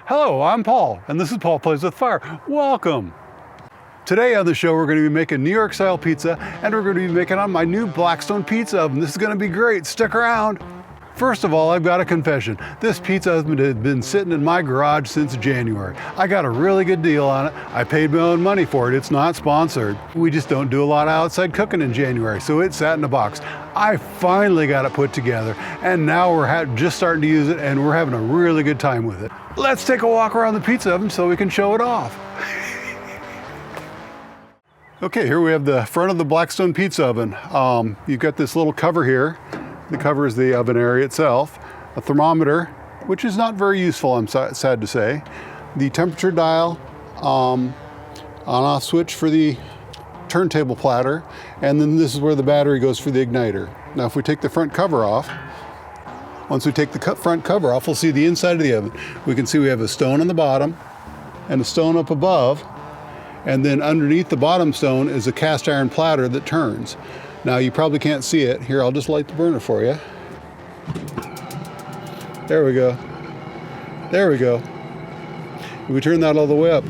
Hello, I'm Paul, and this is Paul Plays with Fire. Welcome! Today on the show, we're going to be making New York style pizza, and we're going to be making on my new Blackstone Pizza Oven. This is going to be great. Stick around. First of all, I've got a confession. This pizza oven has been sitting in my garage since January. I got a really good deal on it. I paid my own money for it. It's not sponsored. We just don't do a lot of outside cooking in January, so it sat in a box. I finally got it put together, and now we're just starting to use it, and we're having a really good time with it. Let's take a walk around the pizza oven so we can show it off. Okay, here we have the front of the Blackstone Pizza Oven. You've got this little cover here. The cover is the oven area itself. A thermometer, which is not very useful, I'm sad to say. The temperature dial, on-off switch for the turntable platter, and then this is where the battery goes for the igniter. Now if we take the front cover off, once we take the front cover off, we'll see the inside of the oven. We can see we have a stone on the bottom and a stone up above, and then underneath the bottom stone is a cast iron platter that turns. Now you probably can't see it. Here, I'll just light the burner for you. There we go. There we go. If we turn that all the way up,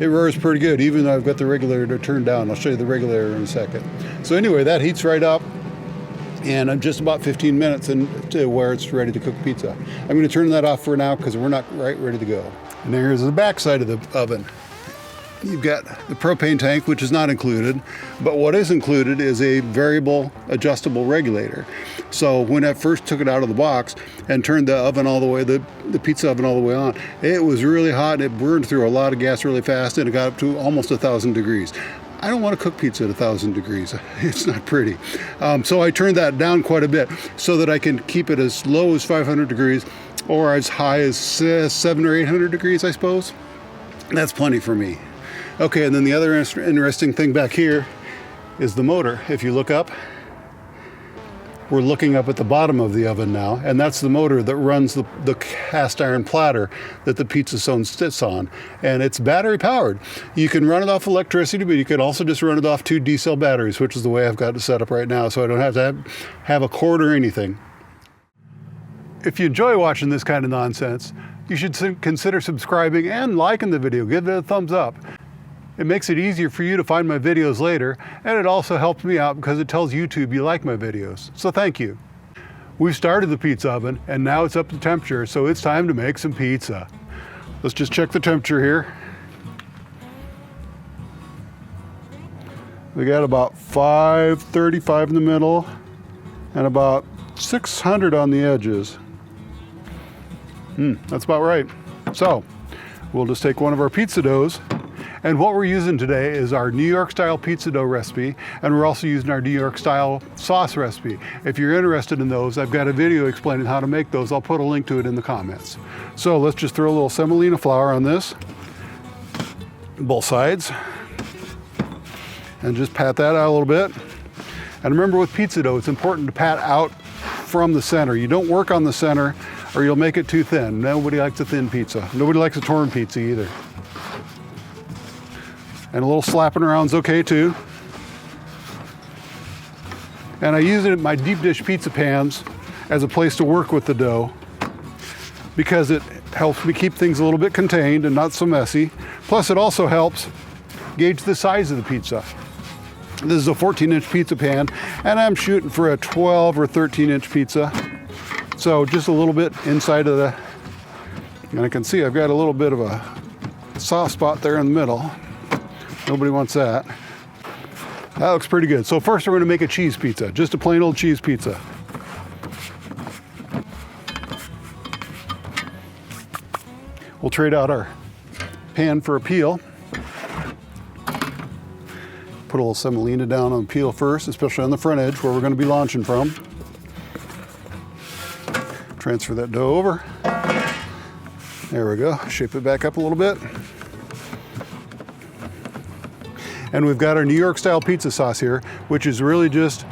it roars pretty good, even though I've got the regulator turned down. I'll show you the regulator in a second. So anyway, that heats right up, and I'm just about 15 minutes into where it's ready to cook pizza. I'm going to turn that off for now because we're not ready to go. And here's the back side of the oven. You've got the propane tank, which is not included, but what is included is a variable adjustable regulator. So when I first took it out of the box and turned the oven all the way, the pizza oven all the way on, it was really hot and it burned through a lot of gas really fast, and it got up to almost 1,000 degrees. I don't want to cook pizza at 1,000 degrees. It's not pretty. So I turned that down quite a bit so that I can keep it as low as 500 degrees or as high as 700 or 800 degrees, I suppose. That's plenty for me. Okay, and then the other interesting thing back here is the motor. If you look up, we're looking up at the bottom of the oven now, and that's the motor that runs the cast iron platter that the pizza stone sits on, and it's battery powered. You can run it off electricity, but you can also just run it off 2 D-cell batteries, which is the way I've got it set up right now, so I don't have to have a cord or anything. If you enjoy watching this kind of nonsense, you should consider subscribing and liking the video. Give it a thumbs up. It makes it easier for you to find my videos later, and it also helps me out because it tells YouTube you like my videos. So thank you. We've started the pizza oven, and now it's up to temperature, so it's time to make some pizza. Let's just check the temperature here. We got about 535 in the middle and about 600 on the edges. That's about right. So we'll just take one of our pizza doughs. And what we're using today is our New York style pizza dough recipe, and we're also using our New York style sauce recipe. If you're interested in those, I've got a video explaining how to make those. I'll put a link to it in the comments. So let's just throw a little semolina flour on this, both sides, and just pat that out a little bit. And remember, with pizza dough, it's important to pat out from the center. You don't work on the center or you'll make it too thin. Nobody likes a thin pizza. Nobody likes a torn pizza either. And a little slapping around is okay too. And I use it in my deep dish pizza pans as a place to work with the dough because it helps me keep things a little bit contained and not so messy. Plus it also helps gauge the size of the pizza. This is a 14-inch pizza pan, and I'm shooting for a 12 or 13-inch pizza. So just a little bit inside of the, and I can see I've got a little bit of a soft spot there in the middle. Nobody wants that. That looks pretty good. So first we're going to make a cheese pizza, just a plain old cheese pizza. We'll trade out our pan for a peel. Put a little semolina down on the peel first, especially on the front edge where we're going to be launching from. Transfer that dough over. There we go. Shape it back up a little bit. And we've got our New York style pizza sauce here, which is really just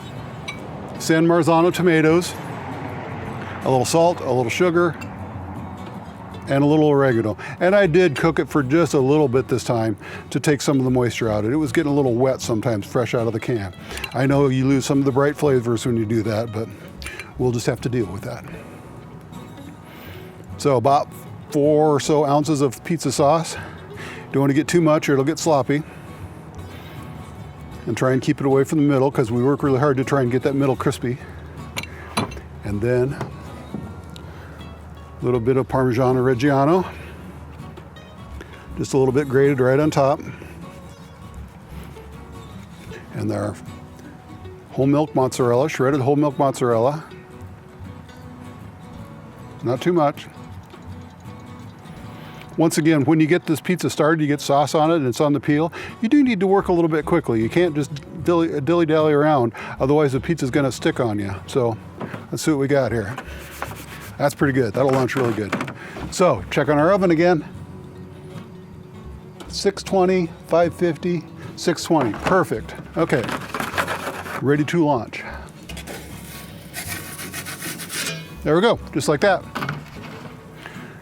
San Marzano tomatoes, a little salt, a little sugar, and a little oregano. And I did cook it for just a little bit this time to take some of the moisture out. It was getting a little wet sometimes, fresh out of the can. I know you lose some of the bright flavors when you do that, but we'll just have to deal with that. So about 4 or so ounces of pizza sauce. Don't want to get too much or it'll get sloppy. And try and keep it away from the middle because we work really hard to try and get that middle crispy. And then a little bit of parmigiana Reggiano. Just a little bit grated right on top. And our whole milk mozzarella, shredded whole milk mozzarella. Not too much. Once again, when you get this pizza started, you get sauce on it and it's on the peel, you do need to work a little bit quickly. You can't just dilly-dally around, otherwise the pizza's gonna stick on you. So let's see what we got here. That's pretty good. That'll launch really good. So check on our oven again. 620, 550, 620. Perfect. Okay, ready to launch. There we go, just like that.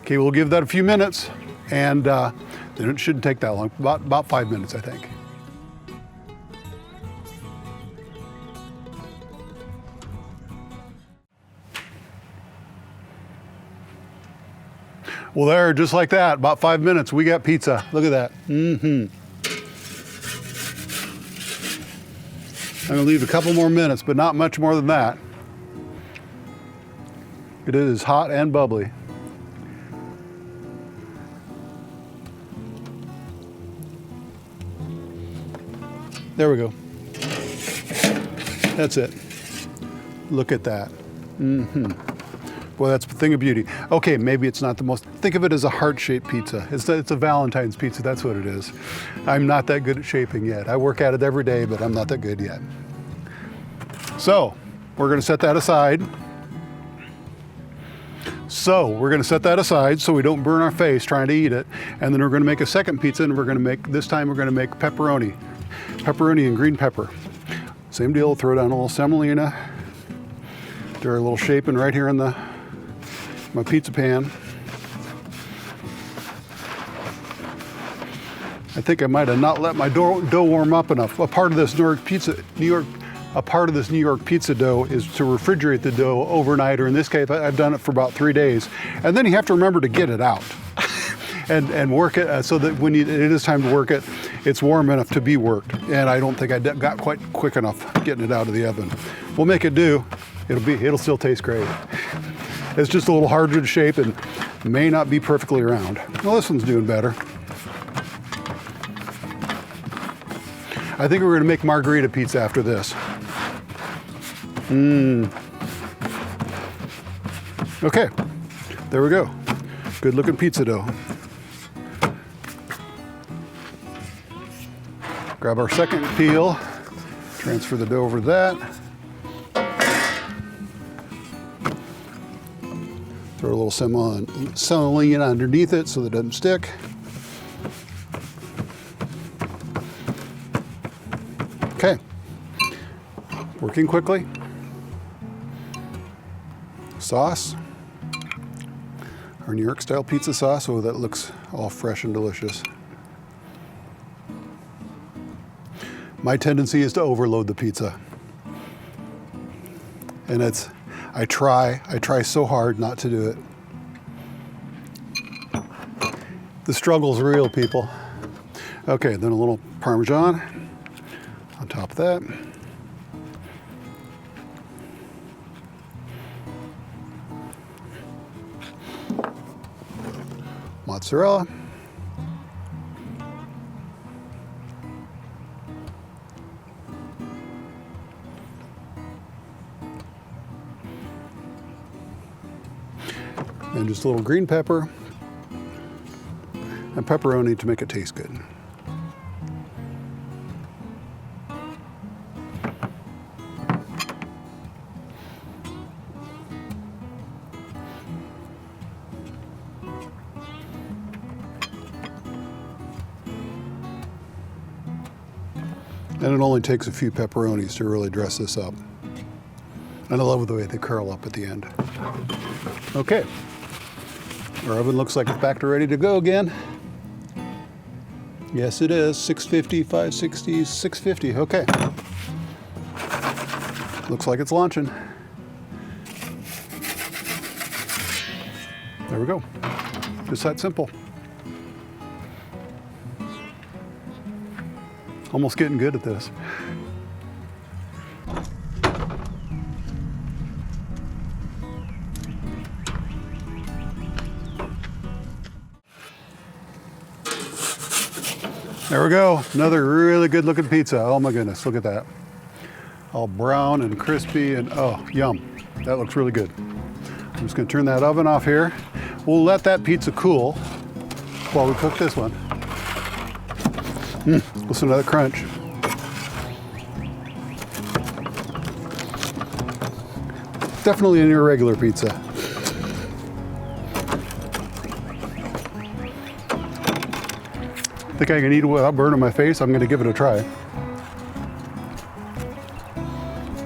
Okay, we'll give that a few minutes, and then it shouldn't take that long, about 5 minutes, I think. Well, there, just like that, about 5 minutes, we got pizza. Look at that. I'm gonna leave a couple more minutes, but not much more than that. It is hot and bubbly. There we go. That's it. Look at that. Boy, that's the thing of beauty. Okay, maybe it's not the most, think of it as a heart-shaped pizza. It's a Valentine's pizza, that's what it is. I'm not that good at shaping yet. I work at it every day, but I'm not that good yet. So, we're gonna set that aside. So we don't burn our face trying to eat it. And then we're gonna make a second pizza, and this time we're gonna make pepperoni. Pepperoni and green pepper. Same deal, throw down a little semolina. Do a little shaping right here in my pizza pan. I think I might have not let my dough warm up enough. A part of this New York pizza dough is to refrigerate the dough overnight, or in this case, I've done it for about 3 days. And then you have to remember to get it out and work it so that when it is time to work it, it's warm enough to be worked. And I don't think I got quite quick enough getting it out of the oven. We'll make it do. It'll still taste great. It's just a little harder to shape and may not be perfectly round. Well, this one's doing better. I think we're gonna make margarita pizza after this. Okay, there we go. Good looking pizza dough. Grab our second peel, transfer the dough over that. Throw a little semolina underneath it so that it doesn't stick. Okay, working quickly. Sauce, our New York style pizza sauce. Oh, that looks all fresh and delicious. My tendency is to overload the pizza. And I try so hard not to do it. The struggle's real, people. Okay, then a little Parmesan on top of that. Mozzarella. And just a little green pepper and pepperoni to make it taste good. And it only takes a few pepperonis to really dress this up. And I love the way they curl up at the end. Okay. Our oven looks like it's back to ready to go again. Yes, it is. 650, 560, 650. Okay. Looks like it's launching. There we go. Just that simple. Almost getting good at this. There we go, another really good looking pizza. Oh my goodness, look at that. All brown and crispy and oh, yum. That looks really good. I'm just gonna turn that oven off here. We'll let that pizza cool while we cook this one. Listen to that crunch. Definitely an irregular pizza. I think I can eat it without burning my face. I'm gonna give it a try.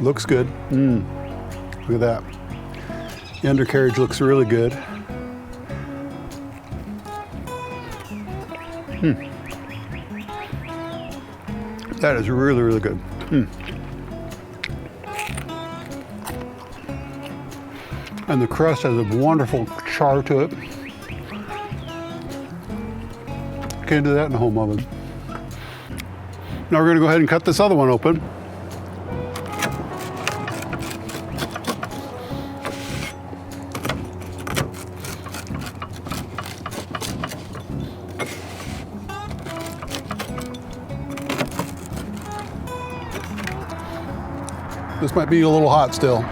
Looks good. Look at that. The undercarriage looks really good. That is really, really good. And the crust has a wonderful char to it. Can't do that in a home oven. Now we're gonna go ahead and cut this other one open. This might be a little hot still.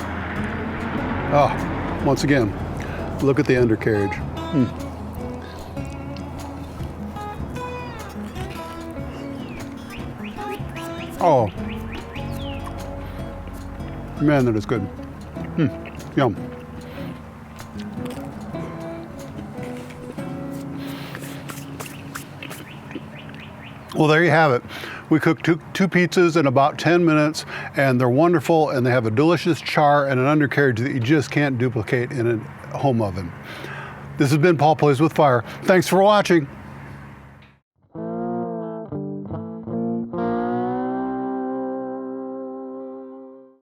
Oh, once again, look at the undercarriage. Oh, man, that is good. Yum. Well, there you have it. We cooked two pizzas in about 10 minutes, and they're wonderful, and they have a delicious char and an undercarriage that you just can't duplicate in a home oven. This has been Paul Plays with Fire. Thanks for watching.